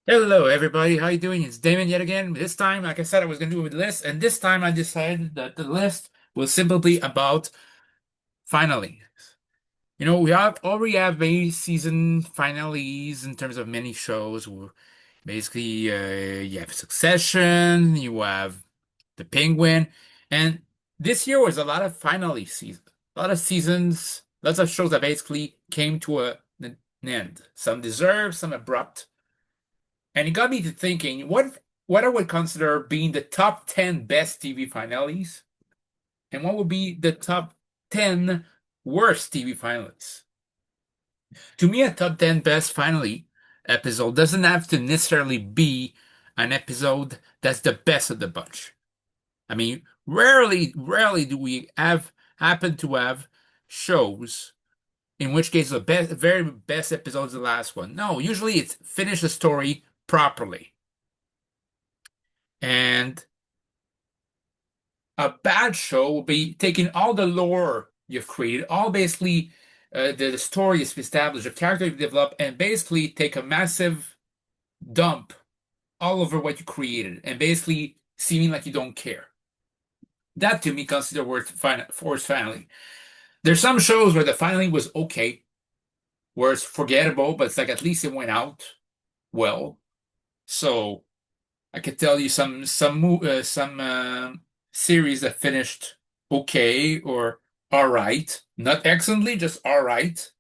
Hello, everybody. How you doing? It's Damon yet again. This time, like I said, I was going to do it with a list, and this time I decided that the list will simply be about finale. We already have many season finales in terms of many shows. Basically, you have Succession, you have The Penguin, and this year was a lot of finale season, a lot of seasons, lots of shows that basically came to an end. Some deserved, some abrupt. And it got me to thinking what I would consider being the top 10 best TV finales, and what would be the top 10 worst TV finales. To me, a top 10 best finale episode doesn't have to necessarily be an episode that's the best of the bunch. I mean, rarely do we have happen to have shows in which case the best, very best episode is the last one. No, usually it's finish the story properly. And a bad show will be taking all the lore you've created, all basically the story you've established, the character you've developed, and basically take a massive dump all over what you created, and basically seeming like you don't care. That to me consider worth forced finale. There's some shows where the finale was okay, where it's forgettable, but it's like at least it went out well. So I could tell you some series that finished okay or all right, not excellently, just all right.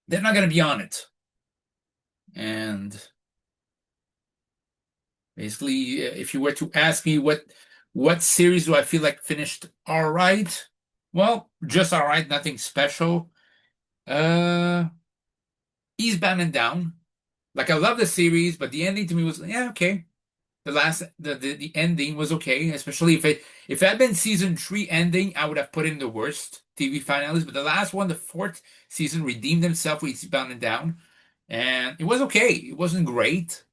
They're not going to be on it. And basically, if you were to ask me what series do I feel like finished all right, well, just all right, nothing special. Uh, Eastbound and Down. Like I love the series, but the ending to me was yeah okay. The ending was okay, especially if it had been season three ending, I would have put in the worst TV finales. But the last one, the fourth season, redeemed himself with Eastbound and Down, and it was okay. It wasn't great,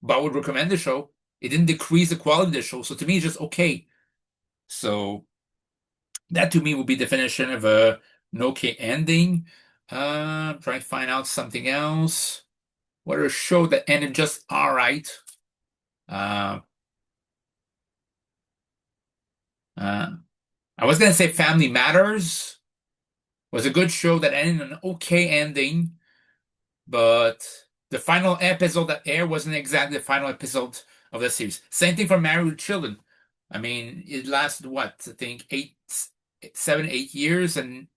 but I would recommend the show. It didn't decrease the quality of the show, so to me, it's just okay. So that to me would be definition of an okay ending. Trying to find out something else. What a show that ended just all right. Uh, uh, I was gonna say Family Matters was a good show that ended an okay ending, but the final episode that aired wasn't exactly the final episode of the series. Same thing for Married with Children. I mean, it lasted what I think 7, 8 years and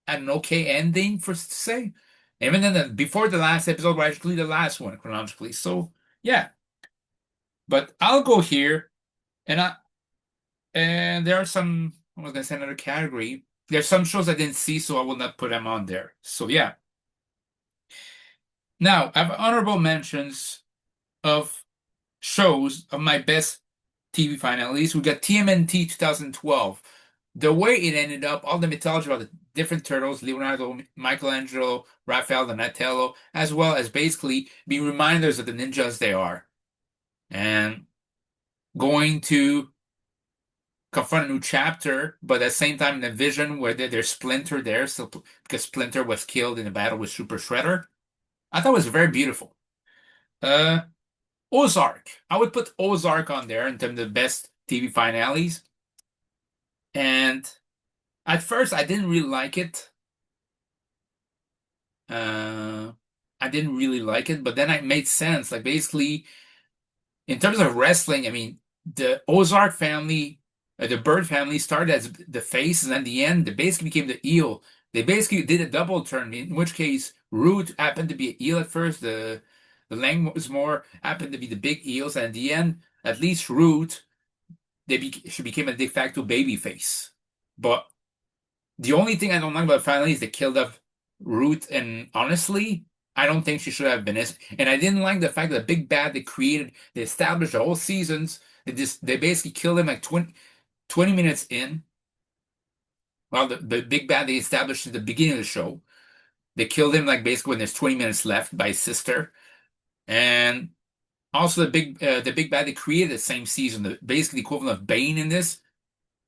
had an okay ending for to say. Even then, before the last episode was actually the last one chronologically. So yeah, but I'll go here, and there are some. I was gonna say another category. There's some shows I didn't see, so I will not put them on there. So yeah. Now I have honorable mentions of shows of my best TV finales. We got TMNT 2012. The way it ended up, all the mythology about the different turtles, Leonardo, Michelangelo, Raphael, Donatello, as well as basically be reminders of the ninjas they are, and going to confront a new chapter, but at the same time in a vision where there's Splinter there, so because Splinter was killed in a battle with Super Shredder. I thought it was very beautiful. Uh, Ozark. I would put Ozark on there in terms of the best TV finales. And at first, I didn't really like it. Uh, I didn't really like it, but then it made sense. Like basically, in terms of wrestling, I mean, the Ozark family, the Bird family started as the face, and then the end, they basically became the heel. They basically did a double turn, in which case Root happened to be a heel at first. The Lang was more happened to be the big heels, and in the end, at least Root, she became a de facto baby face. But the only thing I don't like about finally is they killed off Root, and honestly, I don't think she should have been. And I didn't like the fact that the big bad they created, they established the whole seasons. They basically killed him like 20 minutes in. Well, the big bad they established at the beginning of the show. They killed him like basically when there's 20 minutes left by his sister. And also the big bad they created the same season, basically the equivalent of Bane in this,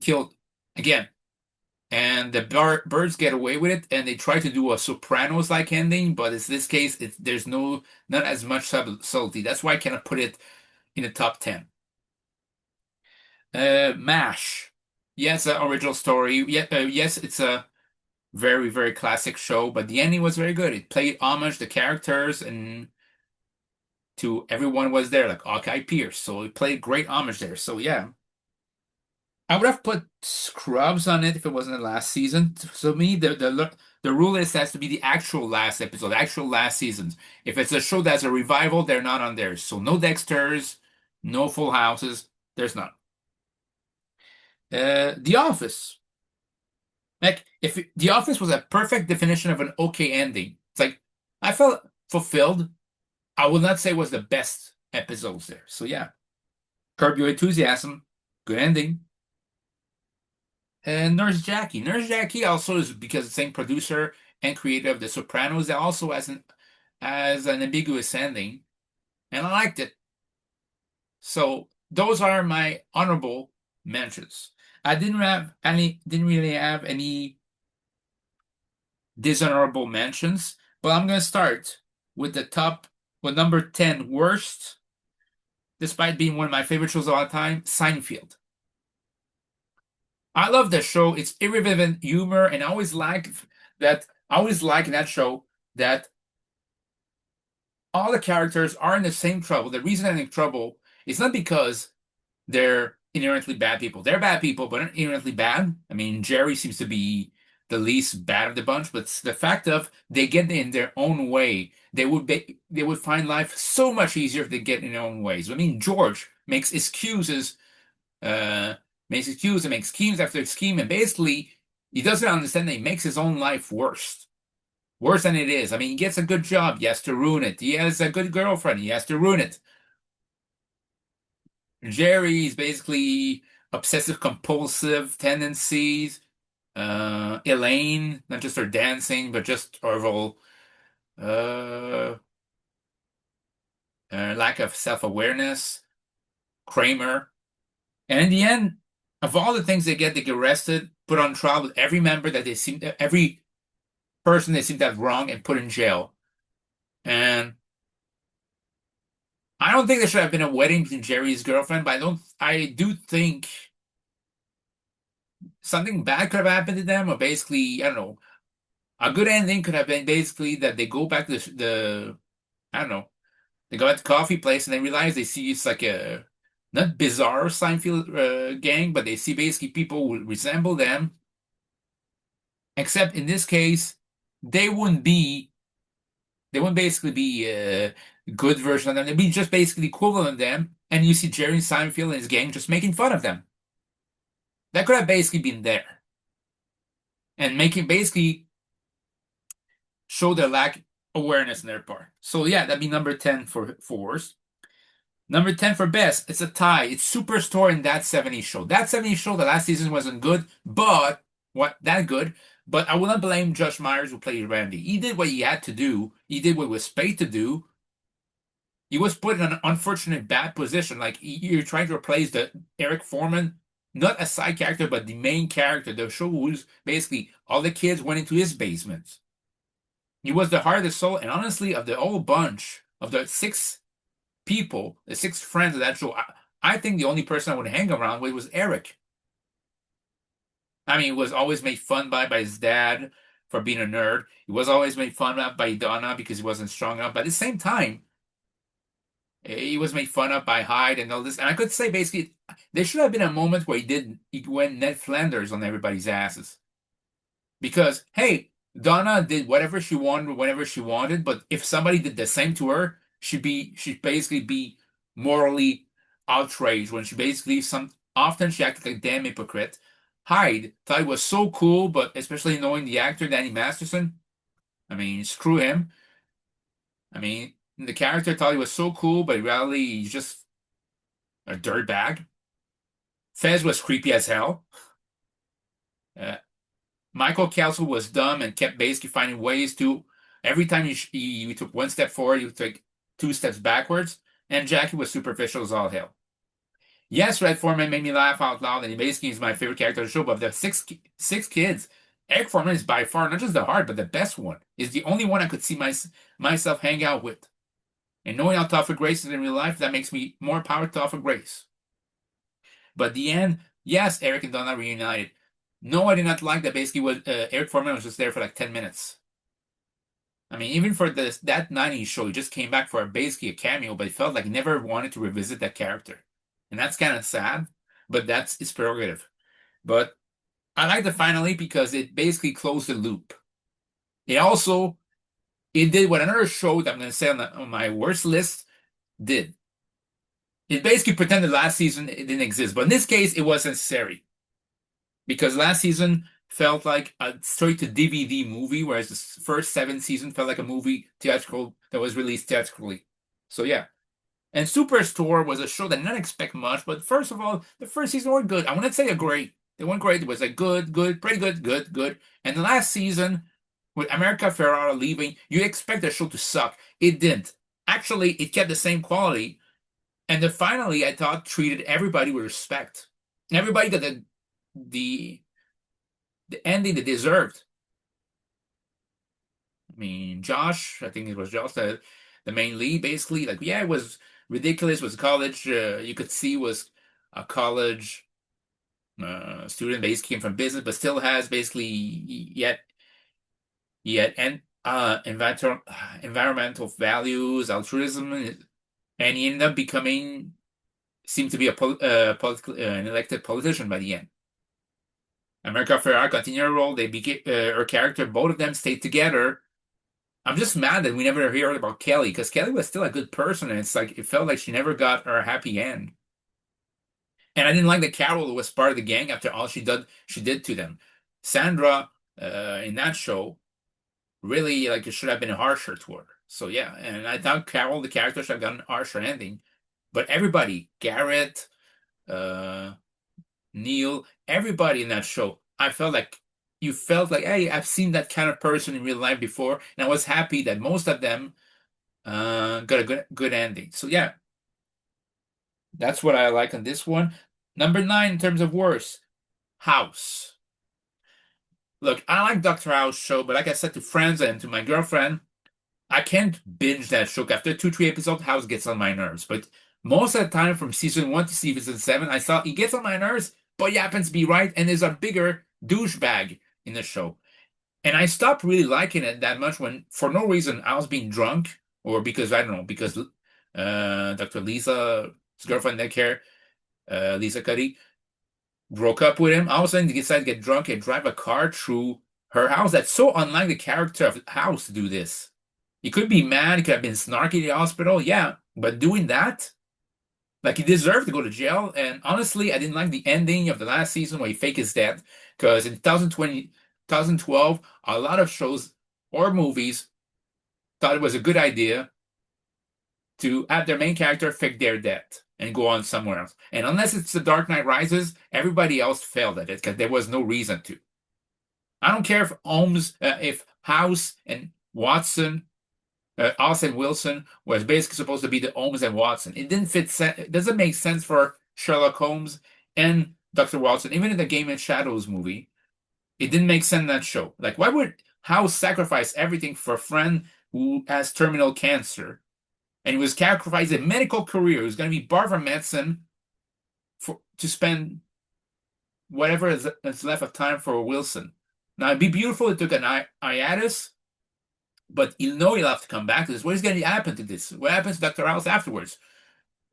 killed again. and the birds get away with it, and they try to do a Sopranos-like ending, but in this case, there's not as much subtlety. That's why I cannot put it in the top 10. MASH. Yes, an original story. Yeah, yes, it's a very, very classic show, but the ending was very good. It played homage to characters and to everyone was there, like Hawkeye Pierce. So it played great homage there. So yeah, I would have put Scrubs on it if it wasn't the last season. So me, the rule is has to be the actual last episode, actual last seasons. If it's a show that's a revival, they're not on there. So no Dexters, no Full Houses. There's none. The Office. Like if The Office was a perfect definition of an okay ending. It's like I felt fulfilled. I would not say it was the best episodes there. So yeah, Curb Your Enthusiasm, good ending. And Nurse Jackie. Nurse Jackie also is because the same producer and creator of The Sopranos that also has an ambiguous ending, and I liked it. So those are my honorable mentions. I didn't really have any dishonorable mentions, but I'm gonna start with with number 10 worst, despite being one of my favorite shows of all time, Seinfeld. I love that show. It's irreverent humor, and I always like in that show that all the characters are in the same trouble. The reason they're in trouble is not because they're inherently bad people. They're bad people, but not inherently bad. I mean, Jerry seems to be the least bad of the bunch, but it's the fact of they get in their own way. They would find life so much easier if they get in their own ways. I mean, George uh, makes excuses and makes schemes after scheme, and basically he doesn't understand that he makes his own life worse than it is. I mean, he gets a good job, he has to ruin it. He has a good girlfriend, he has to ruin it. Jerry's basically obsessive compulsive tendencies. Elaine, not just her dancing, but just her whole uh, lack of self-awareness. Kramer. And in the end, of all the things they get arrested, put on trial with every person they seem to have wrong and put in jail. And I don't think there should have been a wedding between Jerry's girlfriend, but I do think something bad could have happened to them, or basically, I don't know, a good ending could have been basically that they go back to I don't know, they go at the coffee place and they realize they see it's like a, not bizarre Seinfeld gang, but they see basically people who resemble them, except in this case, they wouldn't be, they wouldn't basically be a good version of them. They'd be just basically equivalent of them, and you see Jerry Seinfeld and his gang just making fun of them. That could have basically been there, and making basically show their lack awareness in their part. So yeah, that'd be number 10 for worst. Number 10 for best, it's a tie. It's Superstore and That 70s Show. That 70s Show, the last season wasn't good, but what that good. But I wouldn't blame Josh Myers who played Randy. He did what he had to do. He did what he was paid to do. He was put in an unfortunate bad position. Like you're trying to replace the Eric Foreman, not a side character, but the main character. The show was basically all the kids went into his basement. He was the heart of the soul, and honestly, of the whole bunch of the six people, the six friends of that show, I think the only person I would hang around with was Eric. I mean, he was always made fun by his dad for being a nerd. He was always made fun of by Donna because he wasn't strong enough. But at the same time, he was made fun of by Hyde and all this. And I could say basically, there should have been a moment where he went Ned Flanders on everybody's asses. Because, hey, Donna did whatever she wanted whenever she wanted, but if somebody did the same to her, she'd basically be morally outraged when she basically often she acted like a damn hypocrite. Hyde thought he was so cool, but especially knowing the actor Danny Masterson, I mean, screw him. I mean, the character thought he was so cool, but really he's just a dirtbag. Fez was creepy as hell. Uh, Michael Kelso was dumb and kept basically finding ways to. Every time he took one step forward, he would take two steps backwards. And Jackie was superficial as all hell. Yes, Red Foreman made me laugh out loud, and he basically is my favorite character of the show. But of the six kids, Eric Foreman is by far not just the hard, but the best one. Is the only one I could see myself hang out with. And knowing how Topher Grace is in real life, that makes me more power to Topher Grace. But the end, yes, Eric and Donna reunited. No, I did not like that. Basically, was Eric Foreman was just there for like 10 minutes. I mean, even for this that '90s show, he just came back for basically a cameo, but it felt like he never wanted to revisit that character, and that's kind of sad. But that's his prerogative. But I like the finale because it basically closed the loop. It also it did what another show that I'm going to say on my worst list did. It basically pretended last season it didn't exist, but in this case, it was necessary because last season felt like a straight to DVD movie, whereas the first 7 seasons felt like a movie theatrical that was released theatrically. So yeah. And Superstore was a show that I didn't expect much, but first of all, the first season were good. I wouldn't say a great. They weren't great. It was a good, good, pretty good, good, good. And the last season, with America Ferrara leaving, you expect the show to suck. It didn't. Actually, it kept the same quality. And then finally, I thought treated everybody with respect. Everybody got the the ending they deserved. I mean, Josh, I think it was Josh, the main lead, basically. Like, yeah, it was ridiculous. Was college. You could see was a college student, basically came from business, but still has basically yet and environmental values, altruism, and he ended up becoming seemed to be a political an elected politician by the end. America Ferrara continued her role. They became her character. Both of them stayed together. I'm just mad that we never heard about Kelly because Kelly was still a good person, and it's like it felt like she never got her happy end. And I didn't like that Carol was part of the gang after all she did to them. Sandra in that show really like it should have been harsher to her. So yeah, and I thought Carol the character should have gotten a harsher ending. But everybody, Garrett, uh, Neil, everybody in that show, I felt like you felt like, hey, I've seen that kind of person in real life before, and I was happy that most of them got a good ending. So yeah, that's what I like on this one. Number 9 in terms of worst, House. Look, I like Dr. House show, but like I said to friends and to my girlfriend, I can't binge that show. After 2, 3 episodes, House gets on my nerves. But most of the time, from season 1 to season 7, I thought he gets on my nerves, but he happens to be right, and there's a bigger douchebag in the show. And I stopped really liking it that much when, for no reason, I was being drunk, or because I don't know, because Dr. Lisa's girlfriend, Nick here, Lisa Cuddy, broke up with him. All of a sudden, he decided to get drunk and drive a car through her house. That's so unlike the character of House to do this. He could be mad, he could have been snarky at the hospital, yeah, but doing that, like he deserved to go to jail. And honestly, I didn't like the ending of the last season where he faked his death, because in 2020, 2012, a lot of shows or movies thought it was a good idea to have their main character fake their death and go on somewhere else. And unless it's The Dark Knight Rises, everybody else failed at it because there was no reason to. I don't care if House and Watson, Austin Wilson was basically supposed to be the Holmes and Watson. It didn't fit. It doesn't make sense for Sherlock Holmes and Dr. Watson. Even in the Game of Shadows movie, it didn't make sense in that show. Like, why would House sacrifice everything for a friend who has terminal cancer? And he was sacrificing a medical career. He was going to be barred from medicine to spend whatever is left of time for Wilson. Now, it'd be beautiful if it took an hiatus, but you know he'll have to come back to this. What is going to happen to this? What happens to Dr. House afterwards?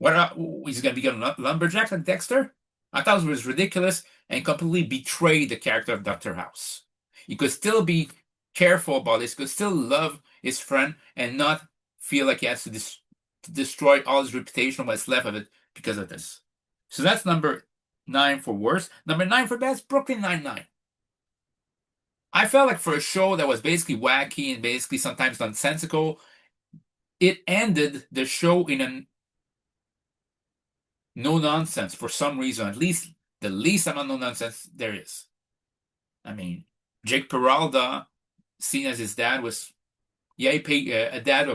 He's going to become a lumberjack like Dexter? I thought it was ridiculous and completely betrayed the character of Dr. House. He could still be careful about this, could still love his friend and not feel like he has to destroy all his reputation, what's left of it, because of this. So that's number 9 for worst. Number 9 for best, Brooklyn Nine-Nine. I felt like for a show that was basically wacky and basically sometimes nonsensical, it ended the show in a no nonsense for some reason. At least the least amount of no nonsense there is. I mean, Jake Peralta, seen as his dad, was he paid a dad,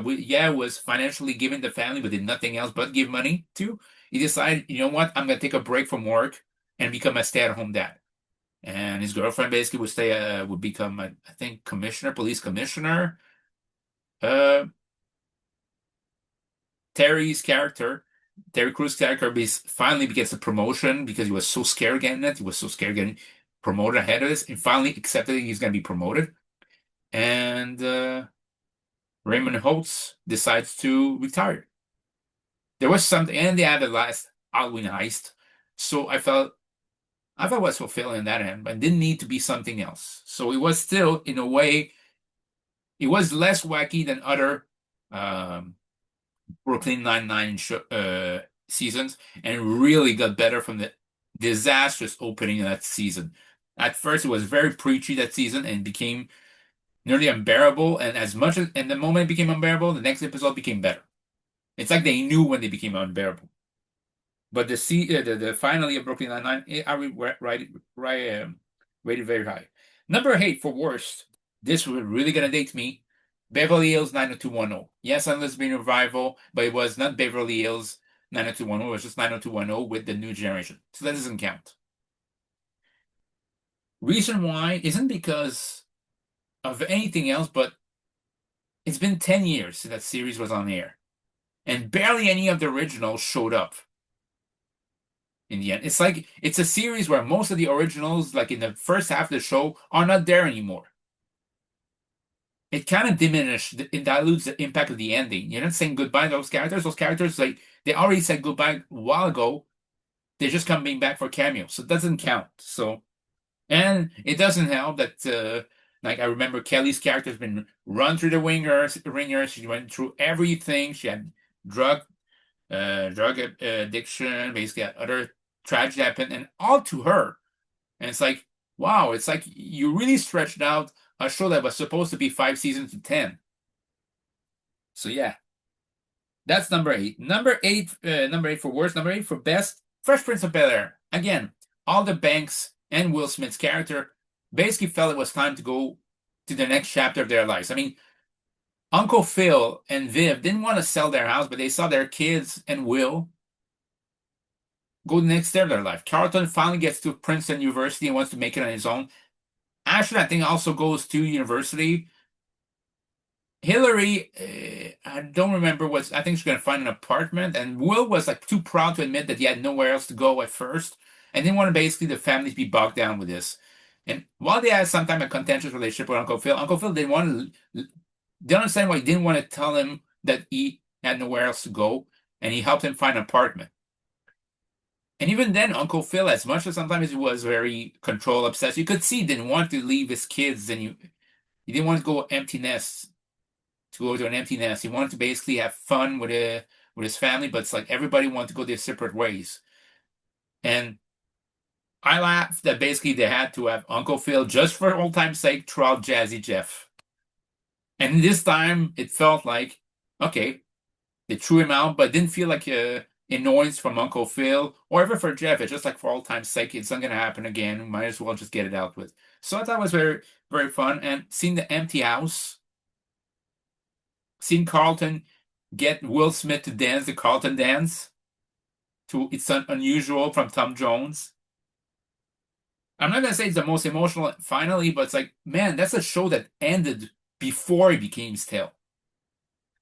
was financially giving the family, but did nothing else but give money to. he decided, you know what, I'm gonna take a break from work and become a stay-at-home dad. And his girlfriend basically would become, I think, police commissioner. Uh, Terry's character, Terry Crews' character, finally gets a promotion because he was so scared getting it. He was so scared getting promoted ahead of this, and finally accepted he's going to be promoted. And Raymond Holtz decides to retire. There was something, and they had the last Halloween heist, so I felt it was fulfilling in that end, but it didn't need to be something else. So it was still, in a way, it was less wacky than other um, Brooklyn Nine-Nine seasons, and really got better from the disastrous opening of that season. At first, it was very preachy that season and became nearly unbearable. And the moment it became unbearable, the next episode became better. It's like they knew when they became unbearable. But the finale of Brooklyn Nine-Nine, I rated very high. Number 8 for worst. This was really gonna date me. Beverly Hills 90210. Yes, unless being a revival, but it was not Beverly Hills 90210. It was just 90210 with the new generation. So that doesn't count. Reason why isn't because of anything else, but it's been 10 years since that series was on air, and barely any of the originals showed up in the end. It's like it's a series where most of the originals, like in the first half of the show, are not there anymore. It kind of it dilutes the impact of the ending. You're not saying goodbye to those characters. Those characters, like, they already said goodbye a while ago. They're just coming back for cameos, so it doesn't count. So, and it doesn't help that, like, I remember Kelly's character has been run through the ringers. She went through everything. She had drug drug addiction, basically had other tragedy happen, and all to her. And it's like, wow, it's like you really stretched out a show that was supposed to be 5 seasons to 10. So yeah, that's number 8. Number 8 for worst. Number 8 for best. Fresh Prince of Bel-Air. Again, all the Banks and Will Smith's character basically felt it was time to go to the next chapter of their lives. I mean, Uncle Phil and Viv didn't want to sell their house, but they saw their kids and Will go to the next step of their life. Carlton finally gets to Princeton University and wants to make it on his own. Ashton, I think, also goes to university. Hillary, I don't remember what. I think she's going to find an apartment. And Will was like too proud to admit that he had nowhere else to go at first, and didn't want basically the family to be bogged down with this. And while they had sometimes a contentious relationship with Uncle Phil didn't want to. Don't understand why he didn't want to tell him that he had nowhere else to go, and he helped him find an apartment. And even then, Uncle Phil, as much as sometimes he was very control obsessed, you could see he didn't want to leave his kids, and he didn't want to go empty nest, to go to an empty nest. He wanted to basically have fun with his family, but it's like everybody wanted to go their separate ways. And I laughed that basically they had to have Uncle Phil just for old time's sake throw Jazzy Jeff. And this time it felt like, okay, they threw him out, but it didn't feel like annoyance from Uncle Phil or even for Jeff. It's just like for all time's sake, it's not going to happen again. Might as well just get it out with. So I thought it was very, very fun. And seeing the empty house, seeing Carlton get Will Smith to dance the Carlton dance to It's Unusual from Tom Jones. I'm not going to say it's the most emotional finally, but it's like, man, that's a show that ended before it became stale.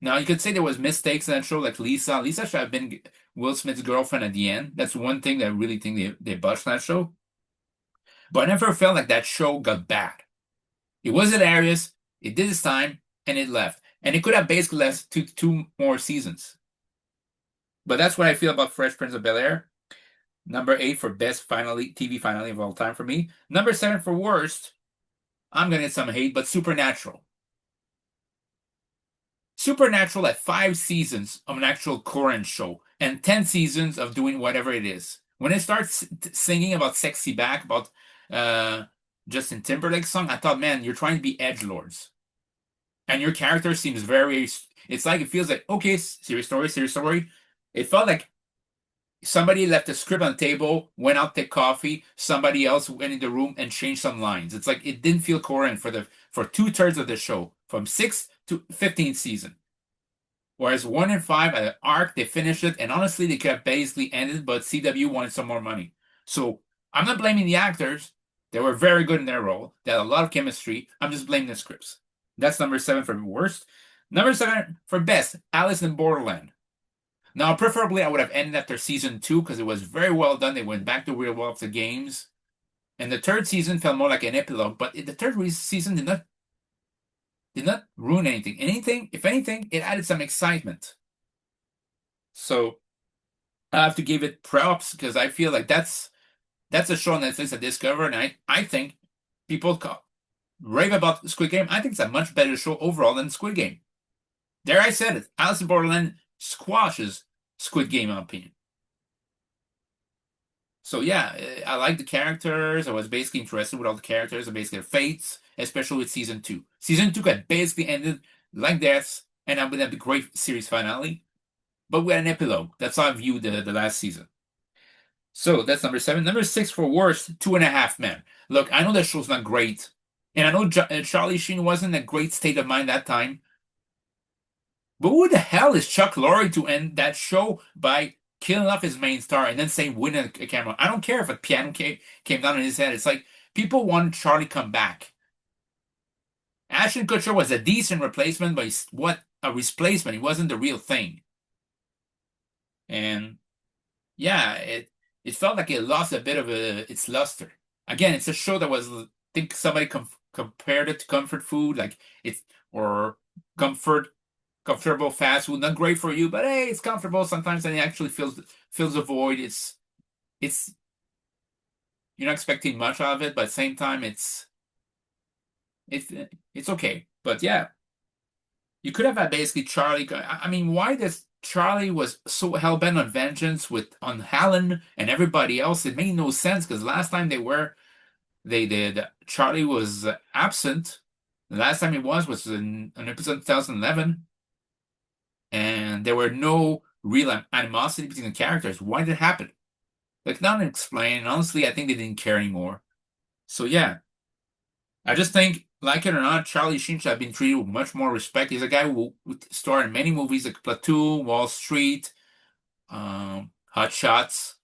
Now, you could say there was mistakes in that show, like Lisa. Lisa should have been Will Smith's girlfriend at the end. That's one thing that I really think they botched that show. But I never felt like that show got bad. It was hilarious. It did its time, and it left. And it could have basically left two more seasons. But that's what I feel about Fresh Prince of Bel-Air. Number 8 for best TV finale of all time for me. Number 7 for worst. I'm going to get some hate, but Supernatural. Supernatural had 5 seasons of an actual current show and 10 seasons of doing whatever it is. When it starts singing about Sexy Back, about Justin Timberlake's song, I thought, man, you're trying to be edgelords. And your character seems very, it's like, it feels like, okay, serious story. It felt like somebody left a script on the table, went out to take coffee, somebody else went in the room and changed some lines. It's like it didn't feel coherent for 2/3 of the show, from 6th to 15th season. Whereas 1 and 5 at an arc, they finished it, and honestly, they could have basically ended, but CW wanted some more money. So I'm not blaming the actors. They were very good in their role. They had a lot of chemistry. I'm just blaming the scripts. That's number 7 for worst. Number 7 for best, Alice in Borderland. Now, preferably, I would have ended after season 2 because it was very well done. They went back to real world of the games. And the third season felt more like an epilogue, but the third season did not ruin anything. If anything, it added some excitement. So I have to give it props because I feel like that's a show on Netflix I discovered, and I think people rave about Squid Game. I think it's a much better show overall than Squid Game. There, I said it. Alice in Borderland squashes Squid Game, in my opinion. So yeah, I like the characters. I was basically interested with all the characters and basically their fates, especially with season 2. Season 2 got basically ended like this, and I would have the great series finale. But we had an epilogue. That's how I viewed the last season. So that's number 7. Number 6 for worst, 2.5 Men. Look, I know that show's not great. And I know Charlie Sheen wasn't in a great state of mind that time. But who the hell is Chuck Lorre to end that show by killing off his main star and then saying win a camera? I don't care if a piano came down on his head. It's like people want Charlie come back. Ashton Kutcher was a decent replacement, but what a replacement. He wasn't the real thing. And yeah, it felt like it lost a bit of its luster. Again, it's a show that was, I think somebody compared it to comfort food, like it's or comfortable fast food, not great for you, but hey, it's comfortable sometimes, and it actually fills a void. It's you're not expecting much out of it, but at the same time, it's it's okay. But yeah, you could have had basically Charlie. I mean, why does Charlie was so hell bent on vengeance on Helen and everybody else? It made no sense because last time they did Charlie was absent. The last time he was in an episode 2011, and there were no real animosity between the characters. Why did it happen? Like, not explained. Honestly, I think they didn't care anymore. So yeah, I just think, like it or not, Charlie Sheen should have been treated with much more respect. He's a guy who starred in many movies like Platoon, Wall Street, Hot Shots,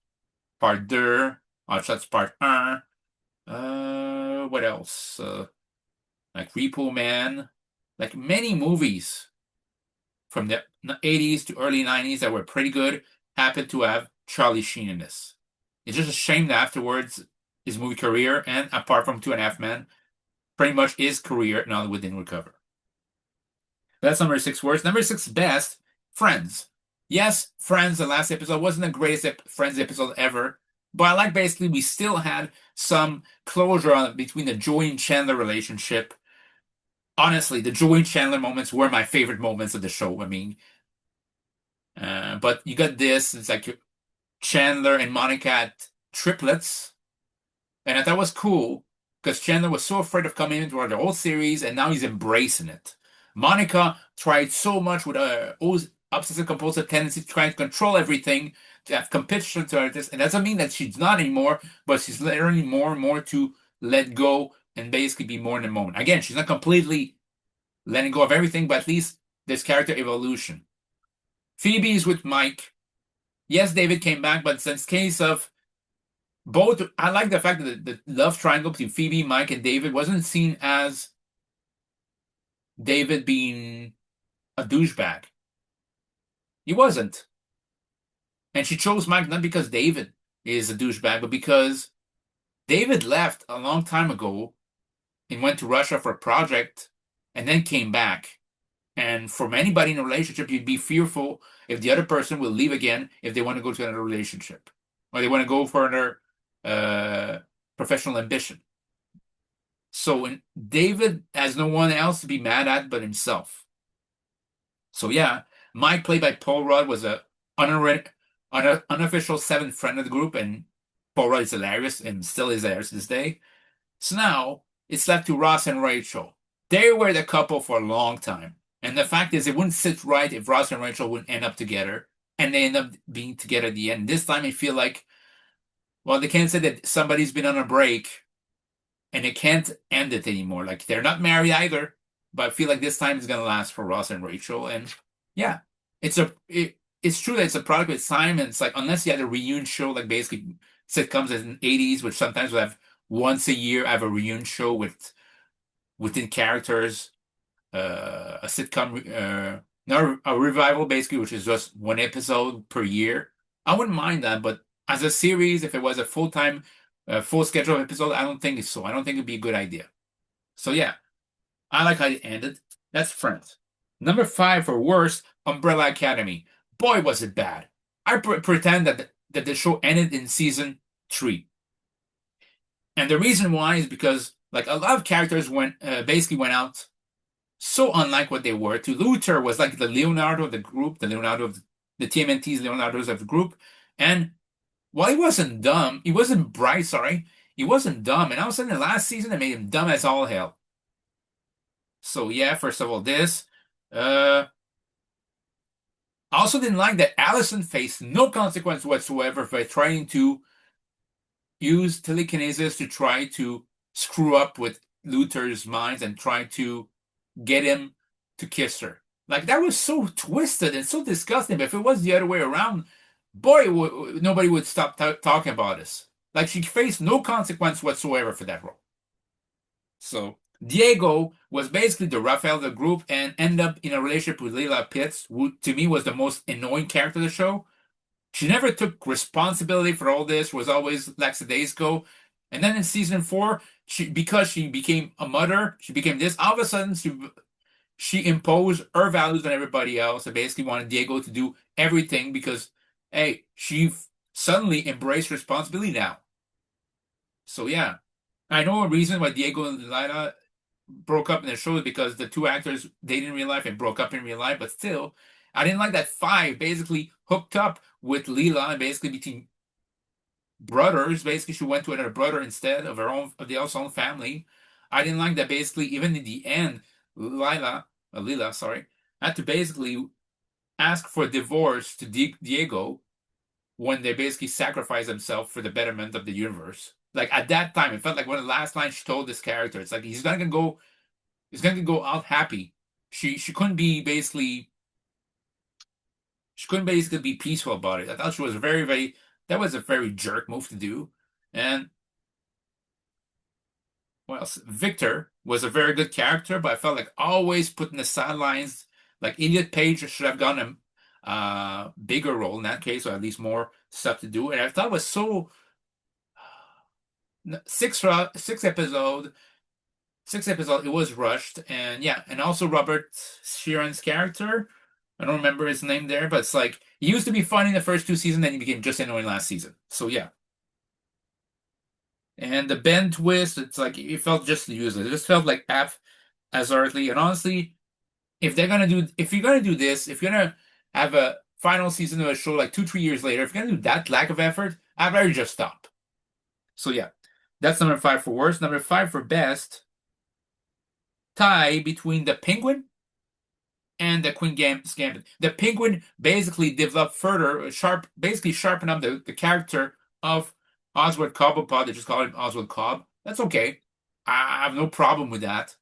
Part 2, Hot Shots Part 1. What else? Like Repo Man, like many movies from the 80s to early 90s that were pretty good happened to have Charlie Sheen in this. It's just a shame that afterwards his movie career, and apart from 2.5 Men, pretty much his career in Hollywood didn't recover. That's number 6 worst. Number 6 best, Friends. Yes, Friends, the last episode wasn't the greatest Friends episode ever, but I like basically we still had some closure between the Joey and Chandler relationship. Honestly, the Joey and Chandler moments were my favorite moments of the show. I mean, but you got this. It's like Chandler and Monica had triplets, and I thought it was cool because Chandler was so afraid of coming into the whole series, and now he's embracing it. Monica tried so much with her obsessive compulsive tendency to try to control everything, to have competition to artists, and that doesn't mean that she's not anymore, but she's learning more and more to let go and basically be more in the moment. Again, she's not completely letting go of everything, but at least there's character evolution. Phoebe is with Mike. Yes, David came back, but since case of both, I like the fact that the love triangle between Phoebe, Mike, and David wasn't seen as David being a douchebag. He wasn't. And she chose Mike not because David is a douchebag, but because David left a long time ago and went to Russia for a project and then came back. And from anybody in a relationship, you'd be fearful if the other person will leave again if they want to go to another relationship or they want to go for another professional ambition. So David has no one else to be mad at but himself. So yeah, Mike, played by Paul Rudd, was a unofficial seventh friend of the group, and Paul Rudd is hilarious and still is hilarious to this day. So now it's left to Ross and Rachel. They were the couple for a long time. And the fact is, it wouldn't sit right if Ross and Rachel wouldn't end up together. And they end up being together at the end. This time I feel like, well, they can't say that somebody's been on a break and they can't end it anymore. Like, they're not married either. But I feel like this time is going to last for Ross and Rachel. And yeah, it's true that it's a product of its time, and it's like unless you had a reunion show like basically sitcoms in the 80s, which sometimes would have once a year have a reunion show with within characters, a sitcom, not a revival basically, which is just one episode per year. I wouldn't mind that, but as a series, if it was a full-time, full schedule episode, I don't think it's so. I don't think it'd be a good idea. So yeah, I like how it ended. That's Friends. Number five for worst, Umbrella Academy. Boy, was it bad. I pretend that the show ended in season three, and the reason why is because like a lot of characters went basically went out so unlike what they were. To Luther was like the Leonardo of the group, the Leonardo of the TMNT's Leonardo's of the group, and while he wasn't dumb, he wasn't bright. Sorry, he wasn't dumb, and all of a sudden the last season they made him dumb as all hell. So yeah, first of all, this. I also didn't like that Allison faced no consequence whatsoever for trying to use telekinesis to try to screw up with Luther's minds and try to get him to kiss her. Like that was so twisted and so disgusting. But if it was the other way around, boy, nobody would stop talking about this. Like she faced no consequence whatsoever for that role. So Diego was basically the Raphael of the group and ended up in a relationship with Leila Pitts, who to me was the most annoying character of the show. She never took responsibility for all this, was always lackadaisical. And then in season four, because she became a mother, she became this. All of a sudden, she imposed her values on everybody else and basically wanted Diego to do everything because, hey, she suddenly embraced responsibility now. So yeah, I know a reason why Diego and Lila broke up in the show is because the two actors dated in real life and broke up in real life, but still, I didn't like that Five basically hooked up with Lila and basically became brothers. Basically, she went to another brother instead of her own of the own family. I didn't like that basically even in the end, Lila, sorry, had to basically ask for a divorce to Diego when they basically sacrificed themselves for the betterment of the universe. Like at that time, it felt like one of the last lines she told this character. It's like he's gonna go out happy. She couldn't be basically she couldn't basically be peaceful about it. I thought she was very that was a very jerk move to do. And well, Victor was a very good character, but I felt like always put in the sidelines. Like Elliot Page should have gotten a bigger role in that case, or at least more stuff to do. And I thought it was so six episode, it was rushed, and yeah, and also Robert Sheeran's character. I don't remember his name there, but it's like he used to be funny in the first two seasons, then he became just annoying last season. So yeah. And the Ben twist, it's like it felt just useless. It just felt like haphazardly. And honestly, if you're gonna do this, if you're gonna have a final season of a show like 2, 3 years later, if you're gonna do that lack of effort, I'd rather just stop. So yeah, that's number five for worst. Number five for best, tie between the Penguin and the Queen Gambit. The Penguin basically developed further, basically sharpened up the character of Oswald Cobblepot. They just call him Oswald Cobb. That's okay. I have no problem with that.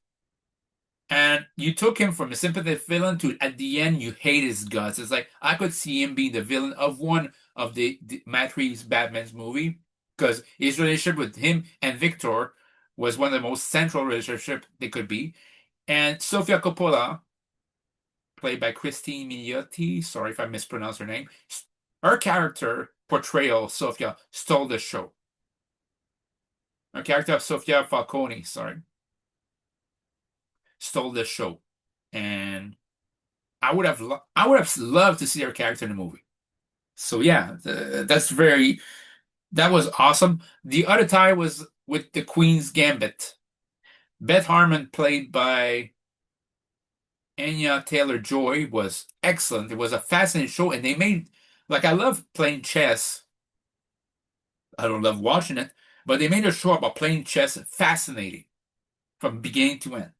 And you took him from a sympathetic villain to at the end you hate his guts. It's like I could see him being the villain of one of the Matt Reeves Batman's movie because his relationship with him and Victor was one of the most central relationship they could be. And Sofia Coppola, played by Christine Milioti, sorry if I mispronounced her name, her character portrayal, Sofia, stole the show. Her character of Sofia Falcone, sorry, stole the show. And I would have loved to see her character in the movie. So yeah, that was awesome. The other tie was with the Queen's Gambit. Beth Harmon, played by Anya Taylor-Joy, was excellent. It was a fascinating show, and they made like I love playing chess. I don't love watching it, but they made a show about playing chess fascinating from beginning to end.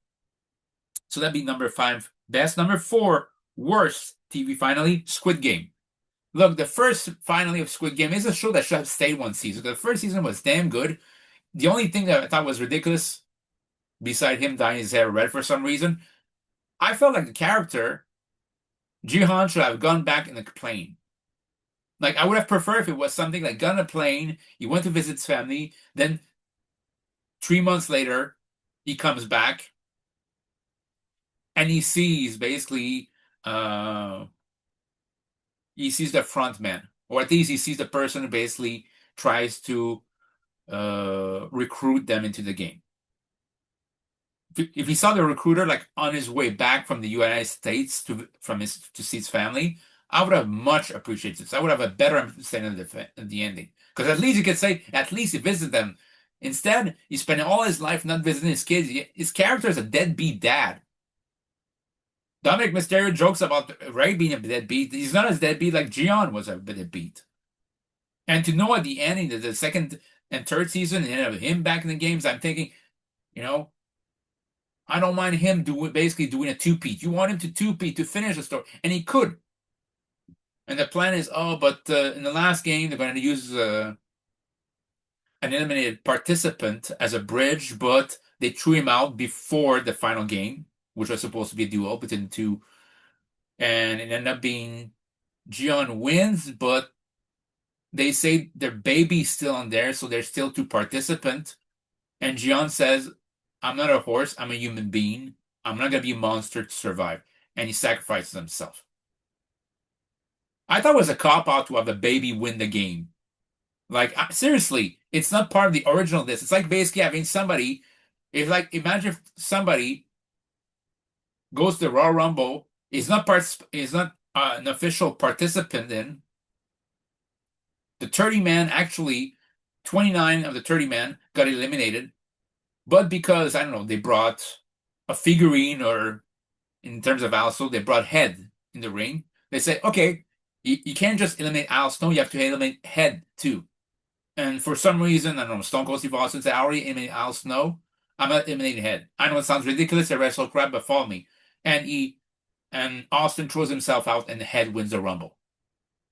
So that'd be number five best. Number four worst TV finale, Squid Game. Look, the first finale of Squid Game is a show that should have stayed one season. The first season was damn good. The only thing that I thought was ridiculous, beside him dyeing his hair red for some reason, I felt like the character Jihan should have gone back in the plane. Like I would have preferred if it was something like got on a plane, he went to visit his family, then 3 months later, he comes back and he sees basically uh he sees the front man. Or at least he sees the person who basically tries to recruit them into the game. If he saw the recruiter like on his way back from the United States to see his family, I would have much appreciated this. I would have a better understanding of the ending. Because at least you could say, at least he visited them. Instead, he's spending all his life not visiting his kids. His character is a deadbeat dad. Dominic Mysterio jokes about Ray being a deadbeat. He's not as deadbeat like Gian was a deadbeat. And to know at the ending of the second and third season, and have him back in the games, I'm thinking, you know, I don't mind him basically doing a two-peat. You want him to two-peat to finish the story, and he could. And the plan is, oh, but in the last game they're going to use an eliminated participant as a bridge, but they threw him out before the final game, which was supposed to be a duel between the two, and it ended up being Gian wins, but they say their baby's still on there, so there's still two participants. And Gian says, I'm not a horse, I'm a human being. I'm not going to be a monster to survive. And he sacrifices himself. I thought it was a cop out to have a baby win the game. Like, seriously, it's not part of the original list. It's like basically having somebody, if like, imagine if somebody goes to the Royal Rumble, is not an official participant in the 30 man, actually, 29 of the 30 man got eliminated. But because, I don't know, they brought a figurine, or in terms of Al Snow, they brought Head in the ring. They say, okay, you can't just eliminate Al Snow, you have to eliminate Head too. And for some reason, I don't know, Stone Cold Steve Austin said, I already eliminated Al Snow. I'm not eliminating Head. I know it sounds ridiculous, I wrestle crap, but follow me. And Austin throws himself out and the Head wins the Rumble.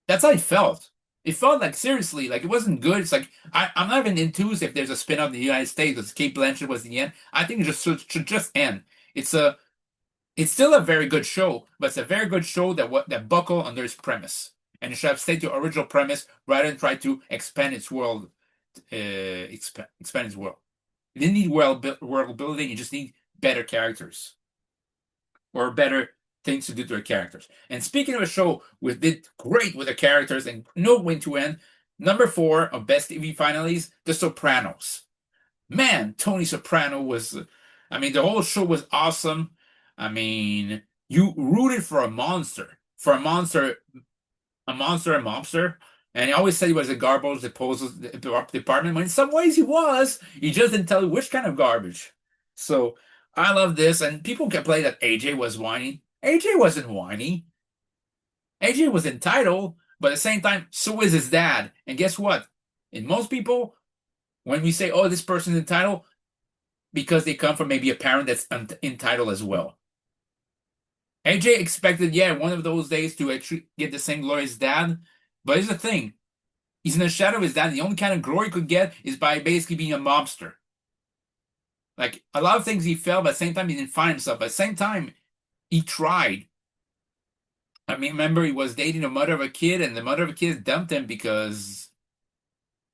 That's how it felt. It felt like seriously, like it wasn't good. It's like I'm not even enthused if there's a spin-off in the United States because Kate Blanchett was the end. I think it just should just end. It's still a very good show, but it's a very good show that buckle under its premise. And it should have stayed to original premise rather than try to expand its world. Expand its world. You didn't need world building. You just need better characters or better things to do to their characters. And speaking of a show which did great with the characters and no win to end, number 4 of best TV finales, The Sopranos. Man, Tony Soprano was, I mean, the whole show was awesome. I mean, you rooted for a monster, a mobster. And he always said he was a garbage disposal department. When in some ways he was. He just didn't tell you which kind of garbage. So I love this. And people complain that AJ was whiny. AJ wasn't whiny. AJ was entitled, but at the same time, so is his dad. And guess what? In most people, when we say, oh, this person's entitled, because they come from maybe a parent that's entitled as well. AJ expected, yeah, one of those days to actually get the same glory as dad. But here's the thing. He's in the shadow of his dad. The only kind of glory he could get is by basically being a mobster. Like, a lot of things he felt, but at the same time, he didn't find himself. But at the same time, he tried. I mean, remember, he was dating the mother of a kid, and the mother of a kid dumped him because,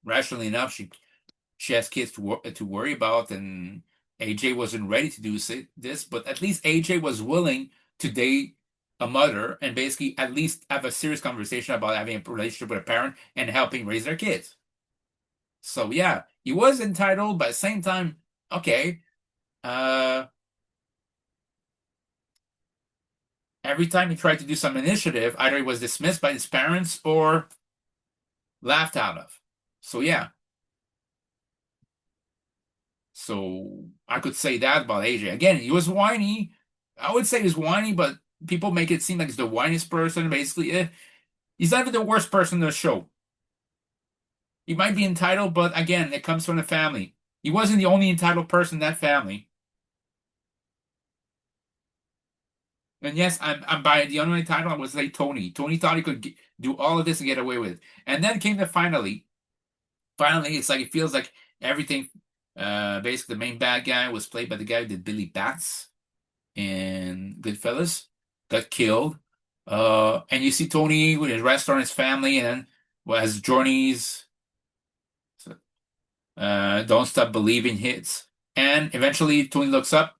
rationally enough, she has kids to worry about, and AJ wasn't ready to do this. But at least AJ was willing to date a mother and basically at least have a serious conversation about having a relationship with a parent and helping raise their kids. So yeah, he was entitled, but at the same time, okay. Every time he tried to do some initiative, either he was dismissed by his parents or laughed out of. So yeah. So I could say that about AJ. Again, he was whiny. I would say he was whiny, but people make it seem like he's the whiniest person. Basically, he's not even the worst person in the show. He might be entitled, but again, it comes from the family. He wasn't the only entitled person in that family. And yes, I'm by the only title, I would say Tony. Tony thought he could do all of this and get away with it. And then came the finally. Finally, it's like it feels like everything. Basically, the main bad guy was played by the guy who did Billy Bats in Goodfellas. Got killed. And you see Tony with his restaurant, his family, and then well, as Journey's Don't Stop Believing hits. And eventually Tony looks up,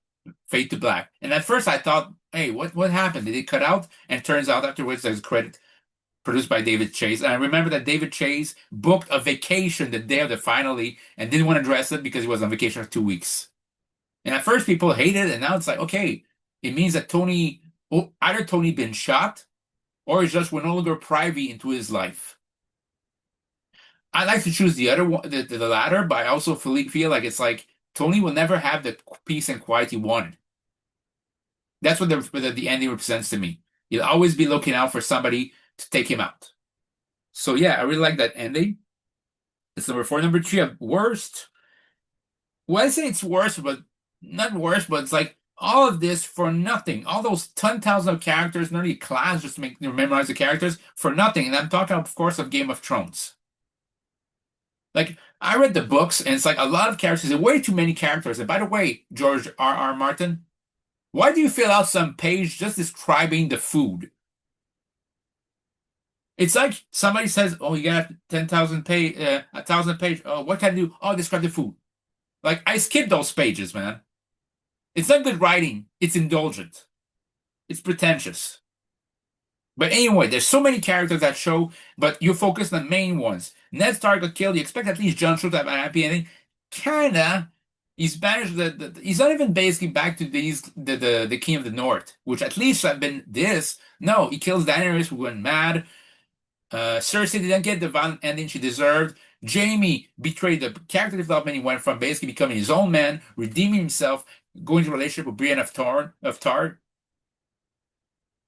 fade to black. And at first I thought, hey, what happened? Did it cut out? And turns out afterwards there's credit produced by David Chase. And I remember that David Chase booked a vacation the day of the finale and didn't want to dress it because he was on vacation for 2 weeks. And at first people hated it, and now it's like, okay, it means that Tony, either Tony been shot or it's just we're no longer privy into his life. I like to choose the other one, the latter, but I also feel like it's like Tony will never have the peace and quiet he wanted. That's what the ending represents to me. He'll always be looking out for somebody to take him out. So yeah, I really like that ending. It's number four. Number three, worst. Well, I say it's worse, but not worse, but it's like all of this for nothing. All those 10,000 of characters, not really class, just to make you memorize the characters for nothing. And I'm talking, of course, of Game of Thrones. Like, I read the books, and it's like a lot of characters, and way too many characters. And by the way, George R. Martin, why do you fill out some page just describing the food? It's like somebody says, "Oh, you got 10,000 page, 1,000 page. Oh, what can I do? Oh, describe the food." Like I skip those pages, man. It's not good writing. It's indulgent. It's pretentious. But anyway, there's so many characters that show, but you focus on the main ones. Ned Stark got killed. You expect at least Jon Snow to have a happy ending. Kinda. He's banished he's not even basically back to the King of the North, which at least have been this. No, he kills Daenerys, who went mad. Cersei didn't get the violent ending she deserved. Jaime betrayed the character development. He went from basically becoming his own man, redeeming himself, going to a relationship with Brienne of Tard.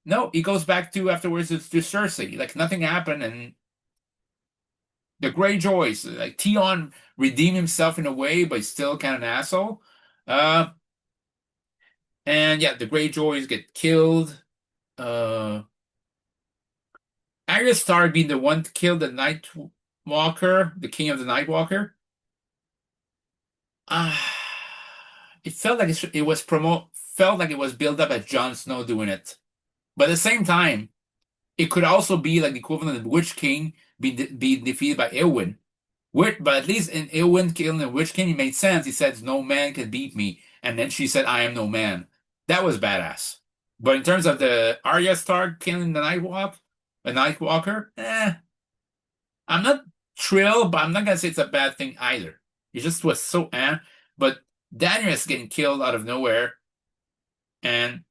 No, he goes back to afterwards to Cersei. Like nothing happened, and the Greyjoys, like Theon redeemed himself in a way, but he's still kind of an asshole. Uh, and yeah, the Greyjoys get killed. Uh, Arya Stark being the one to kill the Night Walker, the King of the Night Walker. Ah, it felt like it was felt like it was built up as Jon Snow doing it. But at the same time, it could also be like the equivalent of Witch King being defeated by Eowyn. But at least in Eowyn killing the Witch King, it made sense. He said, "No man can beat me," and then she said, "I am no man." That was badass. But in terms of the Arya Stark killing the Night Walker, I'm not thrilled, but I'm not gonna say it's a bad thing either. It just was so but Daniel is getting killed out of nowhere, and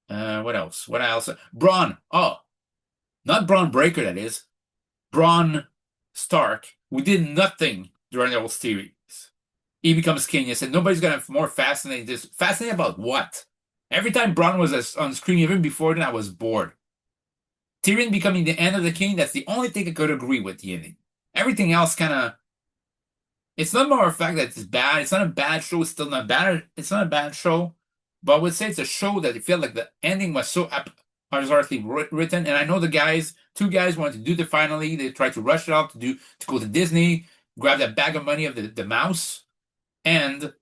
what else? What else? Braun. Oh, not Braun Breaker, that is. Braun Stark, who did nothing during the whole series. He becomes king. I said nobody's gonna more fascinate this. Fascinated about what? Every time Braun was on screen, even before then, I was bored. Tyrion becoming the end of the king, that's the only thing I could agree with the ending. Everything else kind of. It's not more a fact that it's bad. It's not a bad show. It's still not bad. It's not a bad show. But I would say it's a show that it felt like the ending was so haphazardly written. And I know two guys wanted to do the finale. They tried to rush it out to go to Disney, grab that bag of money of the mouse, and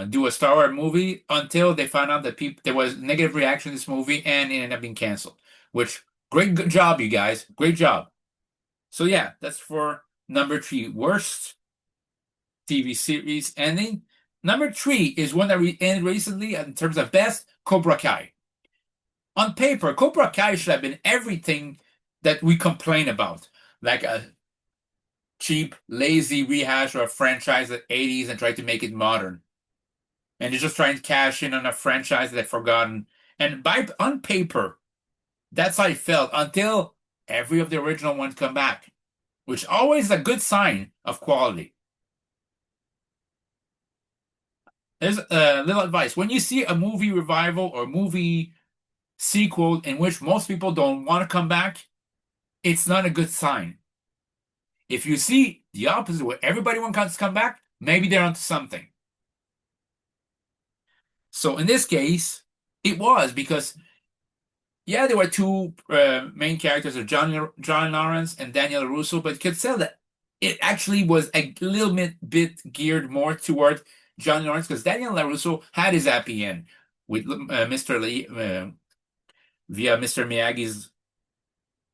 do a Star Wars movie until they found out that there was negative reaction to this movie and it ended up being canceled. Which good job, you guys, great job. So yeah, that's for number three, worst TV series ending. Number three is one that we ended recently in terms of best, Cobra Kai. On paper, Cobra Kai should have been everything that we complain about, like a cheap, lazy rehash of a franchise of the 80s and try to make it modern. And they're just trying to cash in on a franchise that they've forgotten. And on paper, that's how it felt until every of the original ones come back, which always a good sign of quality. There's a little advice. When you see a movie revival or movie sequel in which most people don't want to come back, it's not a good sign. If you see the opposite, where everybody wants to come back, maybe they're onto something. So in this case, it was because, yeah, there were two main characters of John Lawrence and Daniel Russo, but you could tell that it actually was a little bit geared more toward Johnny Lawrence because Daniel LaRusso had his happy end with Mr. Lee via Mr. Miyagi's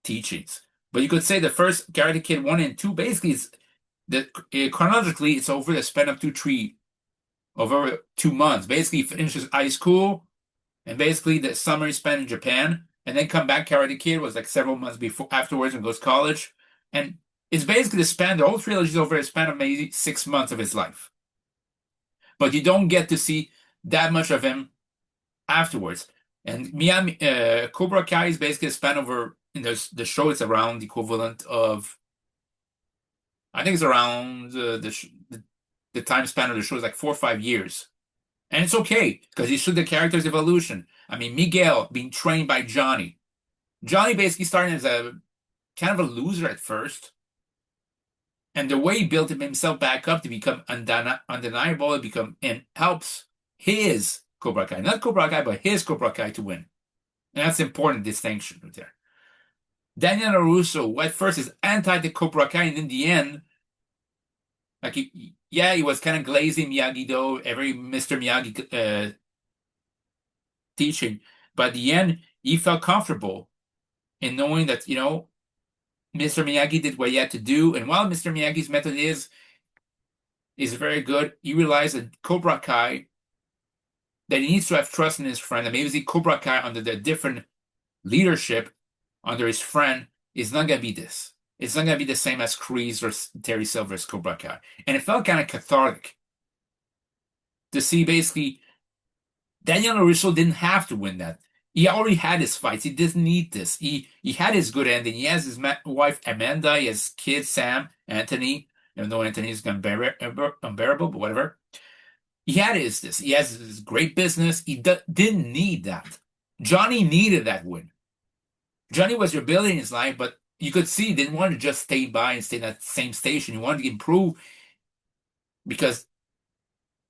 teachings. But you could say the first Karate Kid 1 and 2 basically is that chronologically it's over the span of over 2 months. Basically, he finishes high school and basically the summer he spent in Japan, and then come back. Karate Kid was like several months before afterwards and goes to college, and it's basically the whole trilogy is over a span of maybe 6 months of his life. But you don't get to see that much of him afterwards. And Cobra Kai is basically a span over in the show. It's around the equivalent of, I think it's around the time span of the show is like 4 or 5 years. And it's okay because you see the character's evolution. I mean, Miguel being trained by Johnny. Johnny basically started as a kind of a loser at first. And the way he built himself back up to become undeniable and helps his Cobra Kai, not Cobra Kai, but his Cobra Kai to win. And that's an important distinction right there. Daniel LaRusso, at first, is anti the Cobra Kai, and in the end, like he was kind of glazing Miyagi-Do, every Mr. Miyagi teaching. But at the end, he felt comfortable in knowing that, Mr. Miyagi did what he had to do. And while Mr. Miyagi's method is very good, he realized that Cobra Kai, that he needs to have trust in his friend. And maybe Cobra Kai under the different leadership under his friend is not going to be this. It's not going to be the same as Kreese or Terry Silver's Cobra Kai. And it felt kind of cathartic to see basically Daniel LaRusso didn't have to win that. He already had his fights. He didn't need this. He had his good ending. He has his wife Amanda. He has kid Sam, Anthony. Even though Anthony is unbearable, but whatever. He has his great business. He didn't need that. Johnny needed that win. Johnny was rebuilding his life, but you could see he didn't want to just stay by and stay in that same station. He wanted to improve because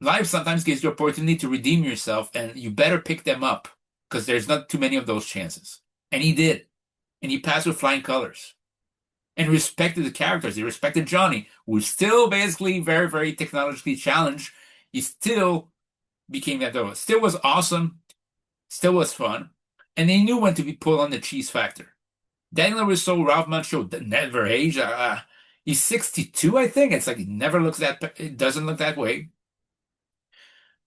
life sometimes gives you opportunity to redeem yourself, and you better pick them up because there's not too many of those chances. And he did. And he passed with flying colors. And respected the characters. He respected Johnny, who was still basically very, very technologically challenged. He still became that though. Still was awesome. Still was fun. And he knew when to be pulled on the cheese factor. Daniel LaRusso, Ralph Macchio, never age. He's 62, I think. It's like it doesn't look that way.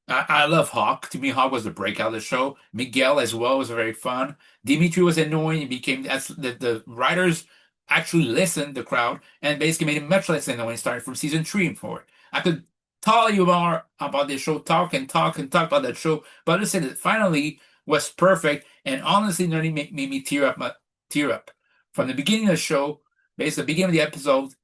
I love Hawk. To me, Hawk was the breakout of the show. Miguel as well was very fun. Dimitri was annoying. He became the writers actually listened, the crowd, and basically made him much less annoying starting from season 3 and forward. I could tell you more about this show, talk about that show, but I said it finally was perfect, and honestly, nearly made me tear up. From the beginning of the show, basically the beginning of the episode,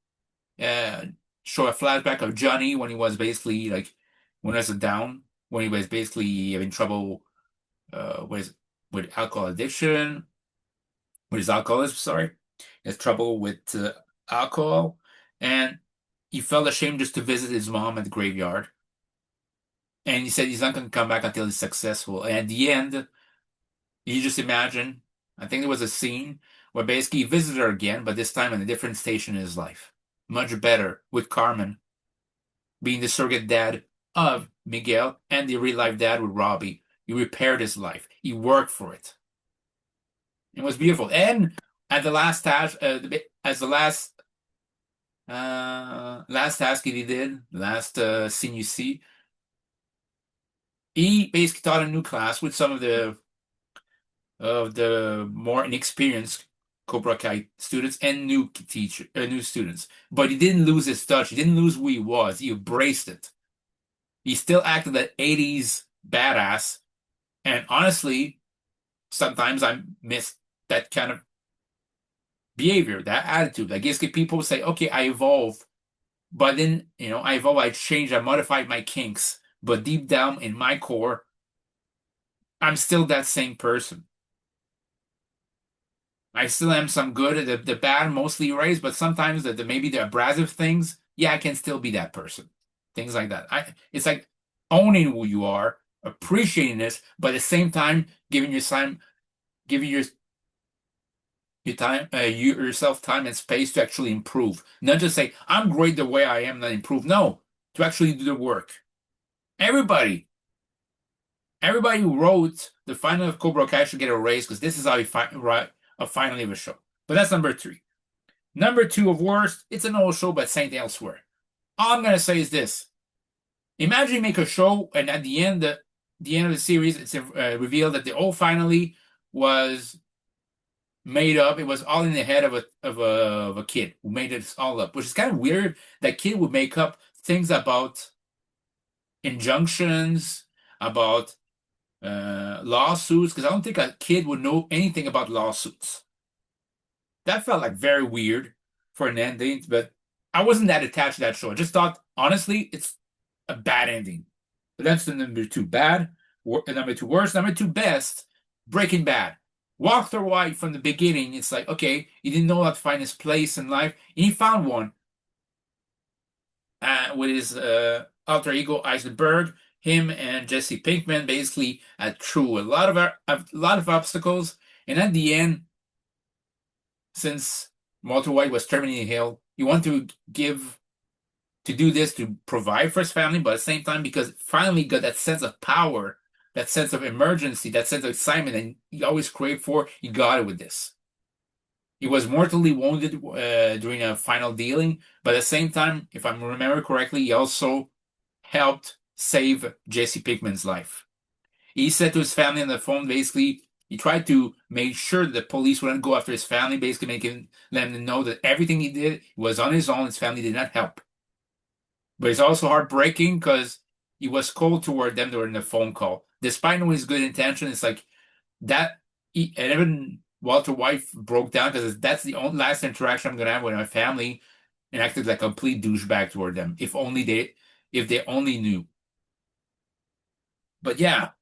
show a flashback of Johnny when he was basically like when he was down, when he was basically having trouble with alcohol addiction, with his alcoholism, sorry. He has trouble with alcohol, and he felt ashamed just to visit his mom at the graveyard. And he said he's not going to come back until he's successful. And at the end, you just imagine, I think there was a scene where basically he visited her again, but this time in a different station in his life. Much better, with Carmen being the surrogate dad of Miguel and the real-life dad with Robbie. He repaired his life. He worked for it. It was beautiful. And at the last task, as the last task he did, last scene you see, he basically taught a new class with some of the more inexperienced Cobra Kai students and new students. But he didn't lose his touch. He didn't lose who he was. He embraced it. He still acted that 80s badass. And honestly, sometimes I miss that kind of behavior, that attitude. Like basically people say, okay, I evolve. But then, I evolve, I changed, I modified my kinks. But deep down in my core, I'm still that same person. I still am some good, the bad mostly erased, but sometimes maybe the abrasive things, yeah, I can still be that person. Things like that. It's like owning who you are, appreciating this, but at the same time giving yourself time and space to actually improve. Not just say, I'm great the way I am, not improve. No, to actually do the work. Everybody, everybody who wrote the final of Cobra Kai should get a raise because this is how you write a finally of a show. But that's number three. Number two of worst, it's an old show, but Saint elsewhere. All I'm gonna say is this: imagine you make a show, and at the end of the series, it's revealed that the old finally was made up. It was all in the head of a kid who made it all up, which is kind of weird. That kid would make up things about injunctions, about lawsuits, because I don't think a kid would know anything about lawsuits. That felt like very weird for an ending, but I wasn't that attached to that show. I just thought, honestly, it's a bad ending. But that's the number two bad, number two worst, number two best, Breaking Bad. Walter White from the beginning, it's like, okay, he didn't know how to find his place in life, and he found one with his alter ego Eisenberg. Him and Jesse Pinkman basically through a lot of obstacles, and at the end, since Walter White was terminally ill, he wanted to do this to provide for his family, but at the same time, because finally got that sense of power, that sense of emergency, that sense of excitement, and he always craved for, he got it with this. He was mortally wounded during a final dealing, but at the same time, if I remember correctly, he also helped save Jesse Pinkman's life. He said to his family on the phone, basically, he tried to make sure that the police wouldn't go after his family, basically making them know that everything he did was on his own. His family did not help. But it's also heartbreaking because he was cold toward them during the phone call. Despite knowing his good intention, it's like that. And even Walter White broke down because that's the only last interaction I'm gonna have with my family, and acted like a complete douchebag toward them. If they only knew. But yeah,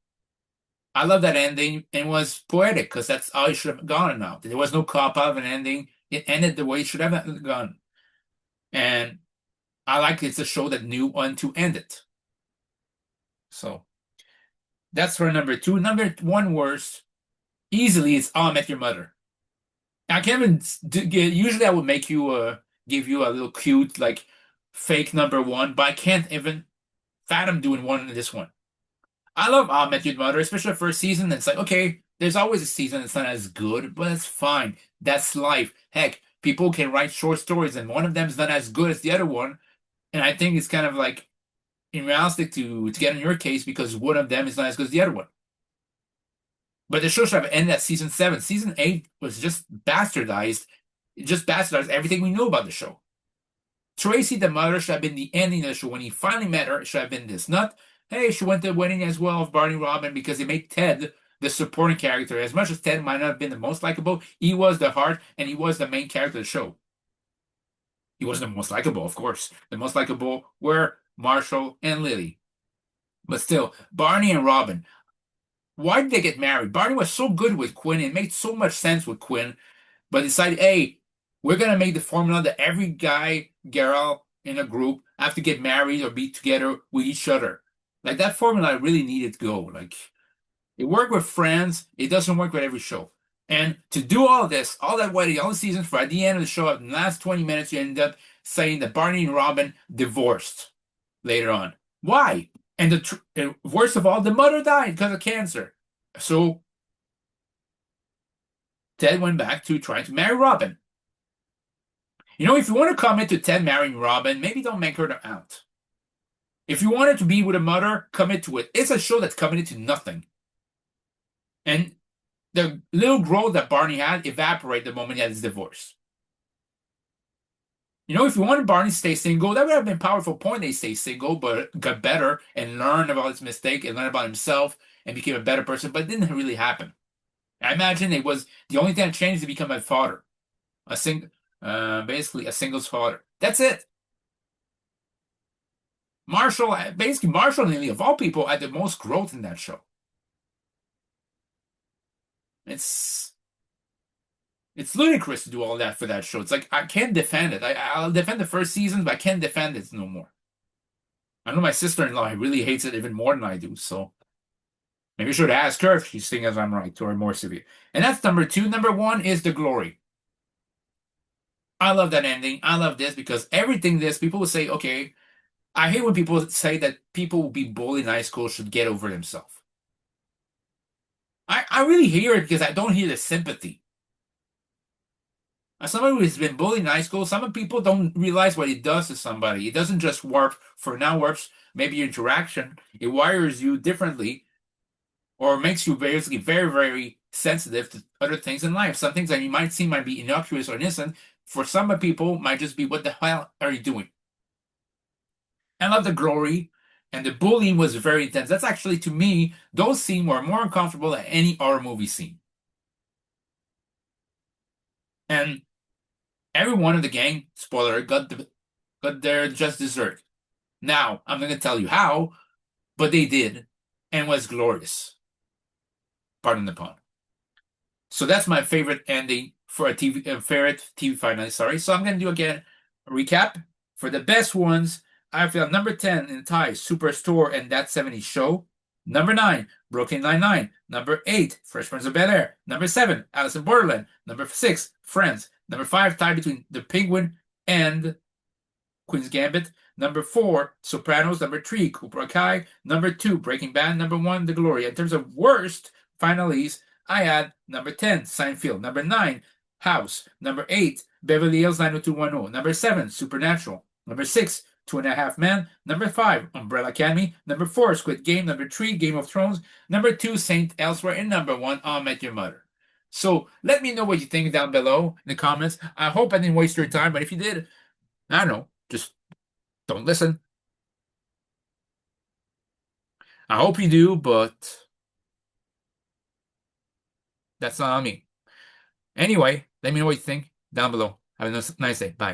I love that ending, and it was poetic because that's how it should have gone out. There was no cop out of an ending. It ended the way it should have gone. And I like it's a show that knew when to end it. So that's for number two. Number one worst, easily, is How I Met Your Mother. I can't even usually I would make you give you a little cute like fake number one, but I can't even fathom doing one in this one. I love How I Met Your Mother, especially the first season. It's like, okay, there's always a season that's not as good, but it's fine. That's life. Heck, people can write short stories, and one of them is not as good as the other one. And I think it's kind of like unrealistic to get in your case because one of them is not as good as the other one. But the show should have ended at season seven. Season eight was just bastardized. It just bastardized everything we knew about the show. Tracy, the mother, should have been the ending of the show. When he finally met her, it should have been this. Not, hey, she went to the wedding as well of Barney Robin, because it made Ted the supporting character. As much as Ted might not have been the most likable, he was the heart and he was the main character of the show. He wasn't the most likable, of course. The most likable were Marshall and Lily. But still, Barney and Robin. Why did they get married? Barney was so good with Quinn. It made so much sense with Quinn. But decided, hey, we're going to make the formula that every guy, girl in a group have to get married or be together with each other. Like, that formula really needed to go. Like, it worked with Friends. It doesn't work with every show. And to do all this, all that waiting, all the seasons for at the end of the show, in the last 20 minutes, you end up saying that Barney and Robin divorced later on. Why? And worst of all, the mother died because of cancer. So Ted went back to trying to marry Robin. You know, if you want to commit to Ted marrying Robin, maybe don't make her the aunt. If you want her to be with a mother, commit to it. It's a show that's committed to nothing. And the little growth that Barney had evaporated the moment he had his divorce. You know, if you wanted Barney to stay single, that would have been a powerful point. They stay single, but got better and learned about his mistake and learned about himself and became a better person. But it didn't really happen. I imagine it was the only thing that changed to become a father, basically a singles father. That's it. Marshall and Lily, of all people, had the most growth in that show. It's ludicrous to do all that for that show. It's like I can't defend it. I'll defend the first season, but I can't defend it no more. I know my sister-in-law really hates it even more than I do, so maybe I should ask her if she's thinking as I'm right or more severe. And that's number two. Number one is The Glory. I love that ending. I love this because everything people will say, okay, I hate when people say that people who be bullied in high school should get over themselves. I really hear it because I don't hear the sympathy. As somebody who has been bullied in high school, some people don't realize what it does to somebody. It doesn't just warp, for now warps maybe your interaction. It wires you differently or makes you basically very, very sensitive to other things in life. Some things that you might see might be innocuous or innocent. For some people, might just be, what the hell are you doing? I love the glory, and the bullying was very intense. That's actually, to me, those scenes were more uncomfortable than any horror movie scene. And every one of the gang, spoiler, got their just dessert. Now, I'm not gonna tell you how, but they did, and was glorious. Pardon the pun. So that's my favorite ending for a favorite TV finale. Sorry. So I'm gonna do again a recap for the best ones. I feel number 10 in ties, Superstore and That 70s Show. Number 9, Brooklyn Nine-Nine. Number 8, Fresh Prince of Bel-Air. Number 7, Alice in Borderland. Number 6, Friends. Number 5, tie between The Penguin and Queen's Gambit. Number 4, Sopranos. Number 3, Cobra Kai. Number 2, Breaking Bad. Number 1, The Glory. In terms of worst finales, I had number 10, Seinfeld. Number 9, House. Number 8, Beverly Hills 90210. Number 7, Supernatural. Number 6, Two and a Half Men. Number 5, Umbrella Academy. Number 4, Squid Game. Number 3, Game of Thrones. Number 2, Saint Elsewhere. And number 1, How I Met Your Mother. So let me know what you think down below in the comments. I hope I didn't waste your time, but if you did, I don't know, just don't listen. I hope you do, but that's not on me. Anyway, let me know what you think down below. Have a nice day. Bye.